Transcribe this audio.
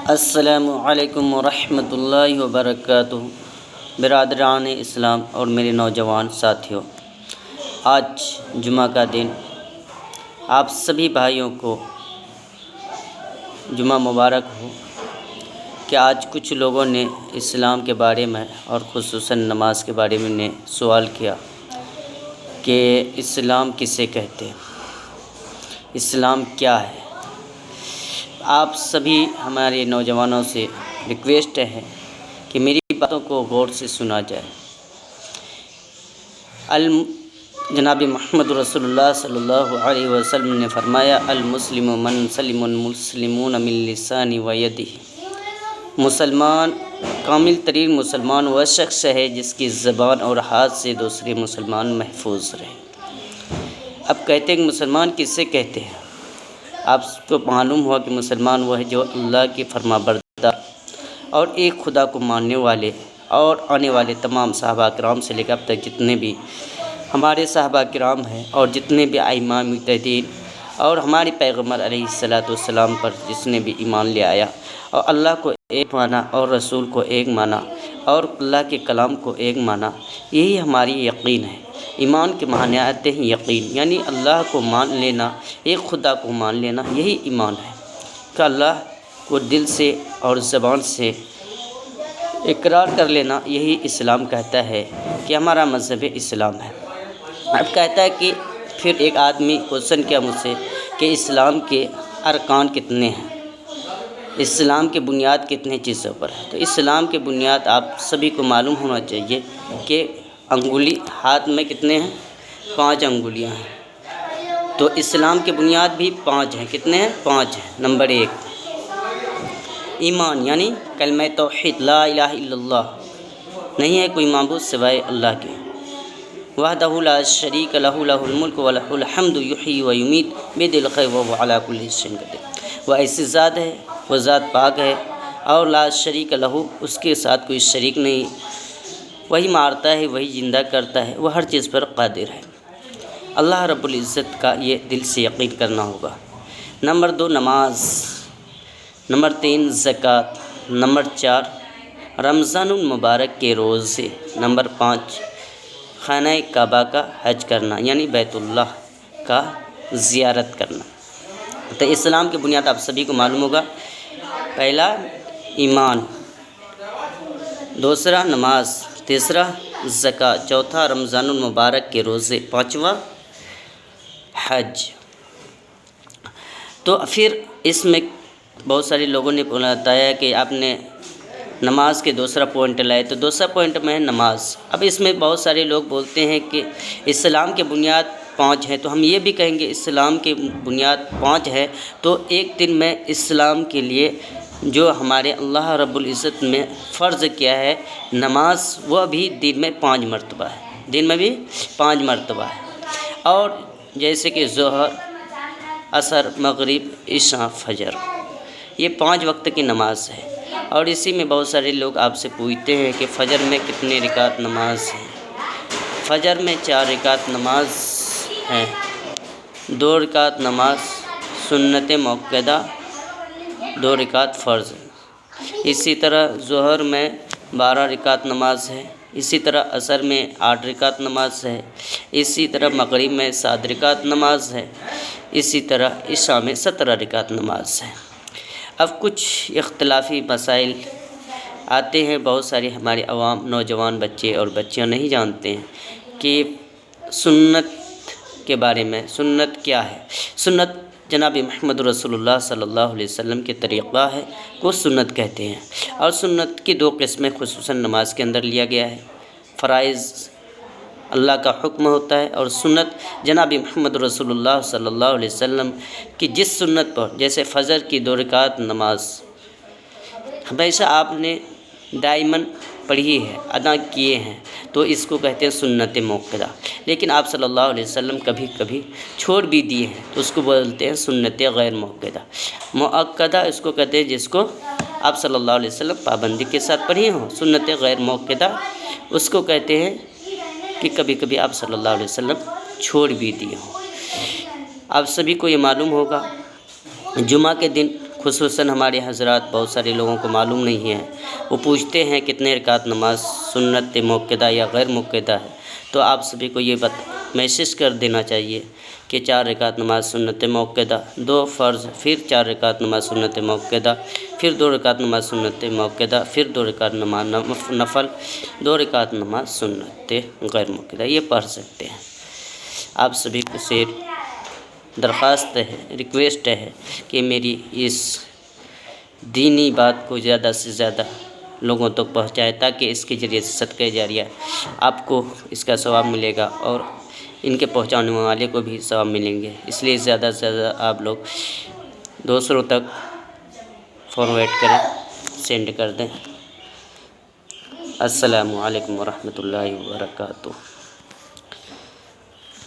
السلام علیکم ورحمۃ اللہ وبرکاتہ۔ برادران اسلام اور میرے نوجوان ساتھیوں، آج جمعہ کا دن، آپ سبھی بھائیوں کو جمعہ مبارک ہو کہ آج کچھ لوگوں نے اسلام کے بارے میں اور خصوصاً نماز کے بارے میں نے سوال کیا کہ اسلام کسے کہتے ہیں، اسلام کیا ہے۔ آپ سبھی ہمارے نوجوانوں سے ریکویسٹ ہے کہ میری باتوں کو غور سے سنا جائے۔ جناب محمد رسول اللہ صلی اللہ علیہ وسلم نے فرمایا، المسلم من سلم المسلمون من لسانہ و یدہ۔ مسلمان، کامل ترین مسلمان وہ شخص ہے جس کی زبان اور ہاتھ سے دوسرے مسلمان محفوظ رہے۔ اب کہتے ہیں کہ مسلمان کسے کہتے ہیں؟ آپ کو معلوم ہوا کہ مسلمان وہ ہے جو اللہ کی فرما بردار اور ایک خدا کو ماننے والے اور آنے والے تمام صحابہ کرام سے لے کر اب تک جتنے بھی ہمارے صحابہ کرام ہیں اور جتنے بھی ائمہ مجتہدین اور ہمارے پیغمبر علیہ السلام پر جس نے بھی ایمان لے آیا اور اللہ کو ایک مانا اور رسول کو ایک مانا اور اللہ کے کلام کو ایک مانا، یہی ہماری یقین ہے۔ ایمان کے معنی آتے ہیں یقین، یعنی اللہ کو مان لینا، ایک خدا کو مان لینا، یہی ایمان ہے کہ اللہ کو دل سے اور زبان سے اقرار کر لینا، یہی اسلام کہتا ہے کہ ہمارا مذہب اسلام ہے۔ اب کہتا ہے کہ پھر ایک آدمی کوشچن کیا مجھ سے کہ اسلام کے ارکان کتنے ہیں، اسلام کے بنیاد کتنے چیزوں پر ہے۔ تو اسلام کے بنیاد آپ سبھی کو معلوم ہونا چاہیے کہ انگلی ہاتھ میں کتنے ہیں؟ 5 انگلیاں ہیں۔ تو اسلام کے بنیاد بھی 5 ہیں۔ کتنے ہیں؟ 5 ہیں۔ نمبر 1 ایمان، یعنی کلمہ توحید، لا الہ الا اللہ، نہیں ہے کوئی معبود سوائے اللہ کے، وحدہ لا شریک لہ، لہ الملک و لہ الحمد، یحیی و یمیت بیدہ الخیر وہو علی کل شیء قدیر۔ وہ ایسی ذات ہے، وہ ذات پاک ہے اور لا شریک لہ، اس کے ساتھ کوئی شریک نہیں، وہی مارتا ہے، وہی زندہ کرتا ہے، وہ ہر چیز پر قادر ہے۔ اللہ رب العزت کا یہ دل سے یقین کرنا ہوگا۔ نمبر 2 نماز، نمبر 3 زکوٰۃ، نمبر 4 رمضان المبارک کے روزے، نمبر 5 خانہ کعبہ کا حج کرنا، یعنی بیت اللہ کا زیارت کرنا۔ تو اسلام کی بنیاد آپ سبھی کو معلوم ہوگا، پہلا ایمان، دوسرا نماز، تیسرا زکوٰۃ، چوتھا رمضان المبارک کے روزے، 5واں حج۔ تو پھر اس میں بہت سارے لوگوں نے بتایا کہ آپ نے نماز کے دوسرا پوائنٹ لائے، تو دوسرا پوائنٹ میں ہے نماز۔ اب اس میں بہت سارے لوگ بولتے ہیں کہ اسلام کے بنیاد 5 ہیں، تو ہم یہ بھی کہیں گے اسلام کے بنیاد 5 ہے، تو ایک دن میں اسلام کے لیے جو ہمارے اللہ رب العزت نے فرض کیا ہے نماز، وہ بھی دن میں 5 مرتبہ ہے، دن میں بھی 5 مرتبہ ہے۔ اور جیسے کہ ظہر، عصر، مغرب، عشاء، فجر، یہ 5 وقت کی نماز ہے۔ اور اسی میں بہت سارے لوگ آپ سے پوچھتے ہیں کہ فجر میں کتنے رکعت نماز ہے۔ فجر میں 4 رکعت نماز ہے، 2 رکعت نماز سنت مؤکدہ، 2 رکعت فرض۔ اسی طرح ظہر میں 12 رکعت نماز ہے، اسی طرح عصر میں 8 رکعت نماز ہے، اسی طرح مغرب میں 7 رکعت نماز ہے، اسی طرح عشاء میں 17 رکعت نماز ہے۔ اب کچھ اختلافی مسائل آتے ہیں، بہت سارے ہمارے عوام، نوجوان بچے اور بچیاں نہیں جانتے ہیں کہ سنت کے بارے میں، سنت کیا ہے۔ سنت جناب محمد رسول اللہ صلی اللہ علیہ وسلم کے طریقہ ہے، کو سنت کہتے ہیں۔ اور سنت کی 2 قسمیں خصوصاً نماز کے اندر لیا گیا ہے، فرائض اللہ کا حکم ہوتا ہے، اور سنت جناب محمد رسول اللہ صلی اللہ علیہ وسلم کی جس سنت پر، جیسے فجر کی 2 رکعت نماز ہمیشہ آپ نے دائماً پڑھی ہے، ادا کیے ہیں، تو اس کو کہتے ہیں سنت مؤکدہ۔ لیکن آپ صلی اللہ علیہ وسلم کبھی کبھی چھوڑ بھی دیے ہیں، تو اس کو بولتے ہیں سنت غیر مؤکدہ۔ مؤکدہ اس کو کہتے ہیں جس کو آپ صلی اللہ علیہ وسلم پابندی کے ساتھ پڑھی ہوں۔ سنت غیر مؤکدہ اس کو کہتے ہیں کہ کبھی کبھی آپ صلی اللہ علیہ وسلم چھوڑ بھی دیے ہوں۔ آپ سبھی کو یہ معلوم ہوگا جمعہ کے دن خصوصاً ہمارے حضرات بہت سارے لوگوں کو معلوم نہیں ہے، وہ پوچھتے ہیں کتنے رکعت نماز سنت موقدہ یا غیر موقدہ ہے۔ تو آپ سبھی کو یہ میسج کر دینا چاہیے کہ 4 رکعت نماز سنت موقدہ، 2 فرض، پھر 4 رکعت نماز سنت موقدہ، پھر 2 رکعت نماز سنت موقدہ، پھر 2 رکعت نماز نفل، 2 رکعت نماز سنت غیر موقدہ، یہ پڑھ سکتے ہیں۔ آپ سبھی کو سے درخواست ہے، ریکویسٹ ہے کہ میری اس دینی بات کو زیادہ سے زیادہ لوگوں تک پہنچائے، تاکہ اس کے ذریعے سے صدقہ جاریہ آپ کو اس کا ثواب ملے گا اور ان کے پہنچانے والے کو بھی ثواب ملیں گے۔ اس لیے زیادہ سے زیادہ آپ لوگ دوسروں تک فارورڈ کریں، سینڈ کر دیں۔ السلام علیکم ورحمۃ اللہ وبرکاتہ۔